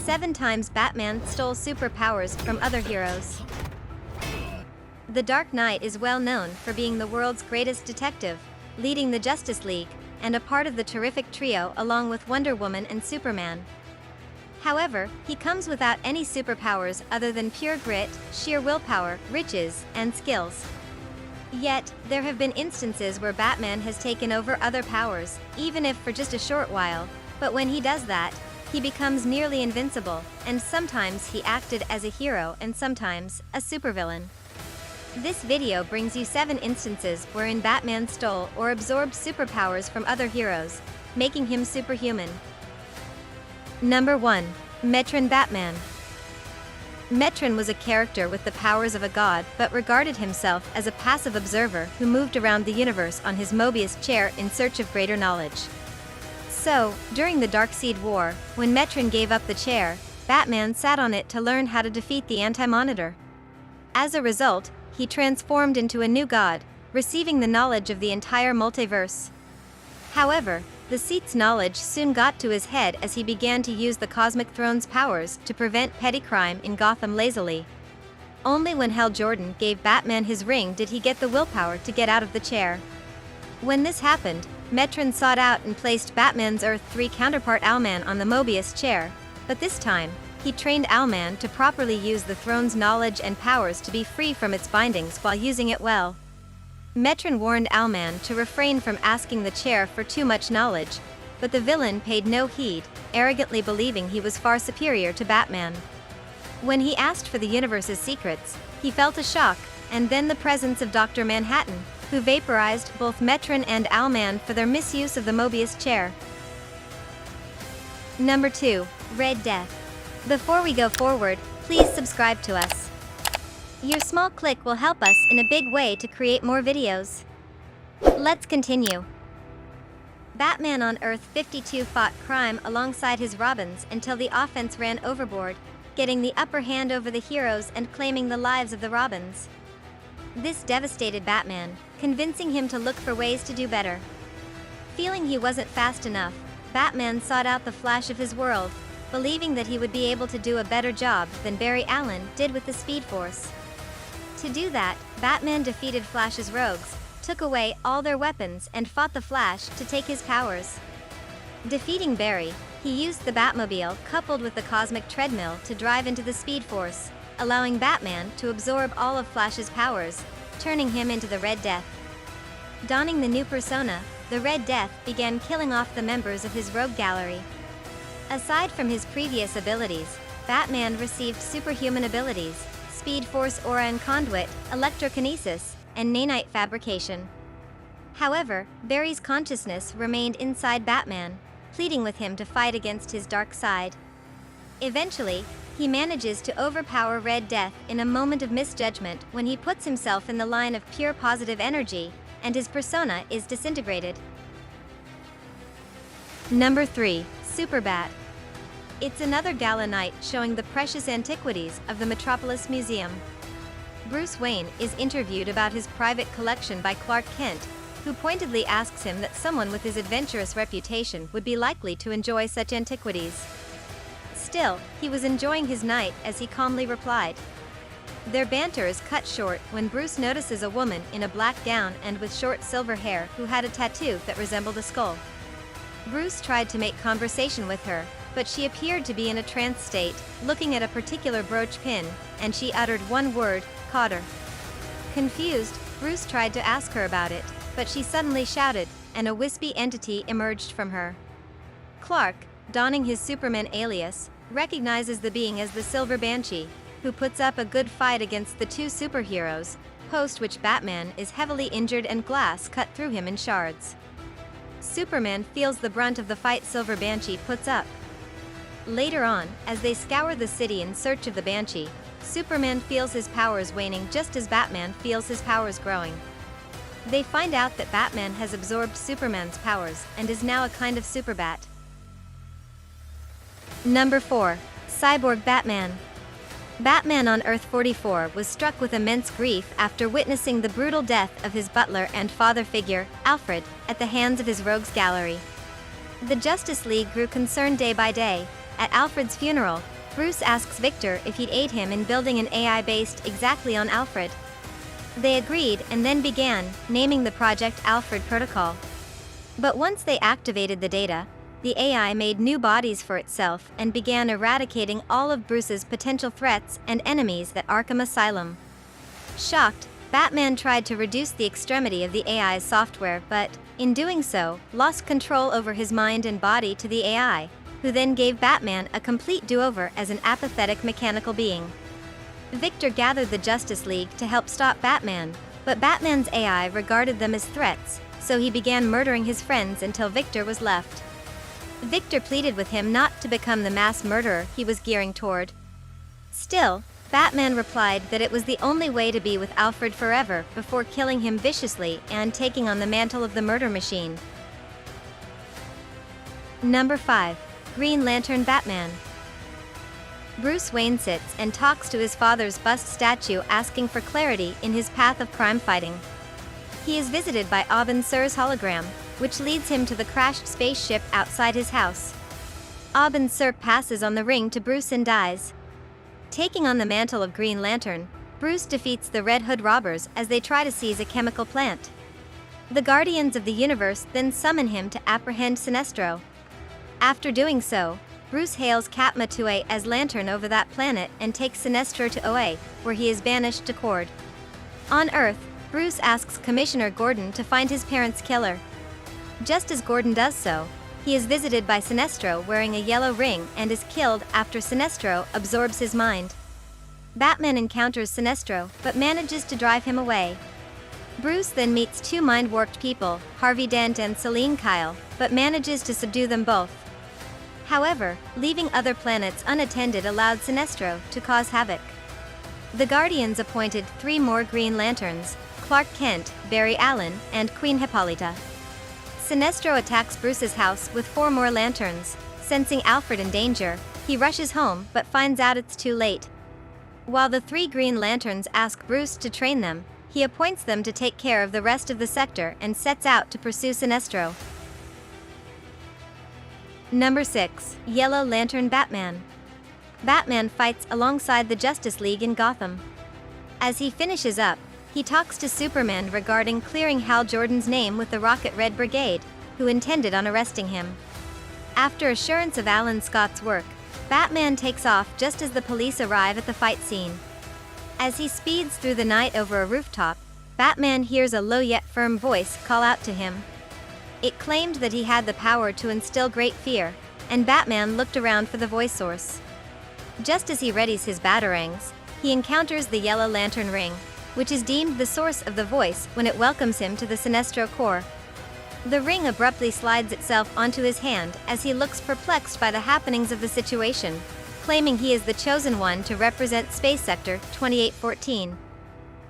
7 times Batman stole superpowers from other heroes. The Dark Knight is well known for being the world's greatest detective, leading the Justice League, and a part of the terrific trio along with Wonder Woman and Superman. However, he comes without any superpowers other than pure grit, sheer willpower, riches, and skills. Yet, there have been instances where Batman has taken over other powers, even if for just a short while, but when he does that, he becomes nearly invincible, and sometimes he acted as a hero and sometimes a supervillain. This video brings you 7 instances wherein Batman stole or absorbed superpowers from other heroes, making him superhuman. Number 1. Metron Batman. Metron was a character with the powers of a god but regarded himself as a passive observer who moved around the universe on his Mobius chair in search of greater knowledge. So, during the Darkseid War, when Metron gave up the chair, Batman sat on it to learn how to defeat the Anti-Monitor. As a result, he transformed into a new god, receiving the knowledge of the entire multiverse. However, the seat's knowledge soon got to his head as he began to use the Cosmic Throne's powers to prevent petty crime in Gotham lazily. Only when Hal Jordan gave Batman his ring did he get the willpower to get out of the chair. When this happened, Metron sought out and placed Batman's Earth 3 counterpart Owlman on the Mobius chair, but this time, he trained Owlman to properly use the throne's knowledge and powers to be free from its bindings while using it well. Metron warned Owlman to refrain from asking the chair for too much knowledge, but the villain paid no heed, arrogantly believing he was far superior to Batman. When he asked for the universe's secrets, he felt a shock, and then the presence of Dr. Manhattan, who vaporized both Metron and Owlman for their misuse of the Mobius chair. Number 2. Red Death. Before we go forward, please subscribe to us. Your small click will help us in a big way to create more videos. Let's continue. Batman on Earth 52 fought crime alongside his Robins until the offense ran overboard, getting the upper hand over the heroes and claiming the lives of the Robins. This devastated Batman, convincing him to look for ways to do better. Feeling he wasn't fast enough, Batman sought out the Flash of his world, believing that he would be able to do a better job than Barry Allen did with the Speed Force. To do that, Batman defeated Flash's rogues, took away all their weapons and fought the Flash to take his powers. Defeating Barry, he used the Batmobile coupled with the Cosmic Treadmill to drive into the Speed Force, allowing Batman to absorb all of Flash's powers, turning him into the Red Death. Donning the new persona, the Red Death began killing off the members of his rogue gallery. Aside from his previous abilities, Batman received superhuman abilities, Speed Force Aura and Conduit, Electrokinesis, and Nanite Fabrication. However, Barry's consciousness remained inside Batman, pleading with him to fight against his dark side. Eventually, he manages to overpower Red Death in a moment of misjudgment when he puts himself in the line of pure positive energy, and his persona is disintegrated. Number 3. Superbat. It's another gala night showing the precious antiquities of the Metropolis Museum. Bruce Wayne is interviewed about his private collection by Clark Kent, who pointedly asks him that someone with his adventurous reputation would be likely to enjoy such antiquities. Still, he was enjoying his night as he calmly replied. Their banter is cut short when Bruce notices a woman in a black gown and with short silver hair who had a tattoo that resembled a skull. Bruce tried to make conversation with her, but she appeared to be in a trance state, looking at a particular brooch pin, and she uttered one word, "Cotter." Confused, Bruce tried to ask her about it, but she suddenly shouted, and a wispy entity emerged from her. Clark, donning his Superman alias, recognizes the being as the Silver Banshee, who puts up a good fight against the two superheroes, post which Batman is heavily injured and glass cut through him in shards. Superman feels the brunt of the fight Silver Banshee puts up. Later on, as they scour the city in search of the Banshee, Superman feels his powers waning just as Batman feels his powers growing. They find out that Batman has absorbed Superman's powers and is now a kind of Superbat. Number 4. Cyborg Batman. Batman on Earth 44 was struck with immense grief after witnessing the brutal death of his butler and father figure, Alfred, at the hands of his rogues gallery. The Justice League grew concerned day by day. At Alfred's funeral, Bruce asks Victor if he'd aid him in building an AI based exactly on Alfred. They agreed and then began naming the project Alfred Protocol. But once they activated the data, the AI made new bodies for itself and began eradicating all of Bruce's potential threats and enemies at Arkham Asylum. Shocked, Batman tried to reduce the extremity of the AI's software but, in doing so, lost control over his mind and body to the AI, who then gave Batman a complete do-over as an apathetic mechanical being. Victor gathered the Justice League to help stop Batman, but Batman's AI regarded them as threats, so he began murdering his friends until Victor was left. Victor pleaded with him not to become the mass murderer he was gearing toward. Still, Batman replied that it was the only way to be with Alfred forever before killing him viciously and taking on the mantle of the murder machine. Number 5. Green Lantern Batman. Bruce Wayne sits and talks to his father's bust statue asking for clarity in his path of crime fighting. He is visited by Abin Sur's hologram, which leads him to the crashed spaceship outside his house. Abin Sur passes on the ring to Bruce and dies. Taking on the mantle of Green Lantern, Bruce defeats the Red Hood robbers as they try to seize a chemical plant. The Guardians of the Universe then summon him to apprehend Sinestro. After doing so, Bruce hails Katma Tue as Lantern over that planet and takes Sinestro to Oa, where he is banished to Cord. On Earth, Bruce asks Commissioner Gordon to find his parents' killer. Just as Gordon does so, he is visited by Sinestro wearing a yellow ring and is killed after Sinestro absorbs his mind. Batman encounters Sinestro but manages to drive him away. Bruce then meets two mind-warped people, Harvey Dent and Celine Kyle, but manages to subdue them both. However, leaving other planets unattended allowed Sinestro to cause havoc. The Guardians appointed 3 more Green Lanterns, Clark Kent, Barry Allen, and Queen Hippolyta. Sinestro attacks Bruce's house with 4 more lanterns. Sensing Alfred in danger, he rushes home but finds out it's too late. While the 3 Green Lanterns ask Bruce to train them, he appoints them to take care of the rest of the sector and sets out to pursue Sinestro. Number 6. Yellow Lantern Batman. Batman fights alongside the Justice League in Gotham. As he finishes up, he talks to Superman regarding clearing Hal Jordan's name with the Rocket Red Brigade, who intended on arresting him. After assurance of Alan Scott's work, Batman takes off just as the police arrive at the fight scene. As he speeds through the night over a rooftop, Batman hears a low yet firm voice call out to him. It claimed that he had the power to instill great fear, and Batman looked around for the voice source. Just as he readies his batarangs, he encounters the Yellow Lantern ring, which is deemed the source of the voice when it welcomes him to the Sinestro core. The ring abruptly slides itself onto his hand as he looks perplexed by the happenings of the situation, claiming he is the chosen one to represent Space Sector 2814.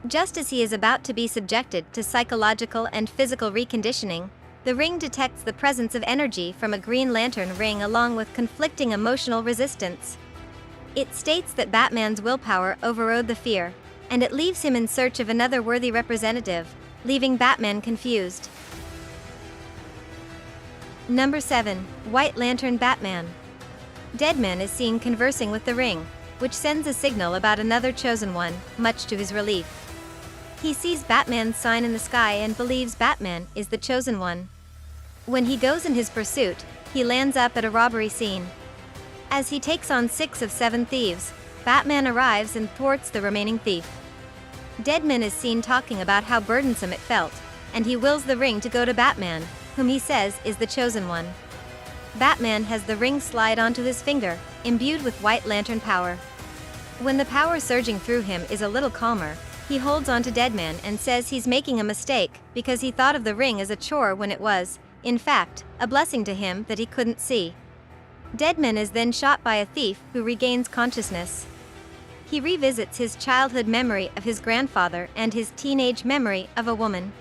Just as he is about to be subjected to psychological and physical reconditioning, the ring detects the presence of energy from a Green Lantern ring along with conflicting emotional resistance. It states that Batman's willpower overrode the fear, and it leaves him in search of another worthy representative, leaving Batman confused. Number 7. White Lantern Batman. Deadman is seen conversing with the ring, which sends a signal about another chosen one, much to his relief. He sees Batman's sign in the sky and believes Batman is the chosen one. When he goes in his pursuit, he lands up at a robbery scene. As he takes on 6 of 7 thieves, Batman arrives and thwarts the remaining thief. Deadman is seen talking about how burdensome it felt, and he wills the ring to go to Batman, whom he says is the chosen one. Batman has the ring slide onto his finger, imbued with White Lantern power. When the power surging through him is a little calmer, he holds onto Deadman and says he's making a mistake because he thought of the ring as a chore when it was, in fact, a blessing to him that he couldn't see. Deadman is then shot by a thief who regains consciousness. He revisits his childhood memory of his grandfather and his teenage memory of a woman.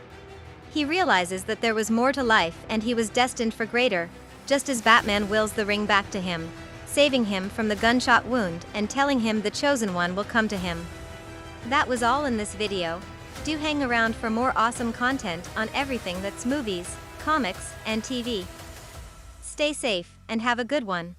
He realizes that there was more to life and he was destined for greater, just as Batman wills the ring back to him, saving him from the gunshot wound and telling him the chosen one will come to him. That was all in this video. Do hang around for more awesome content on everything that's movies, comics, and TV. Stay safe, and have a good one.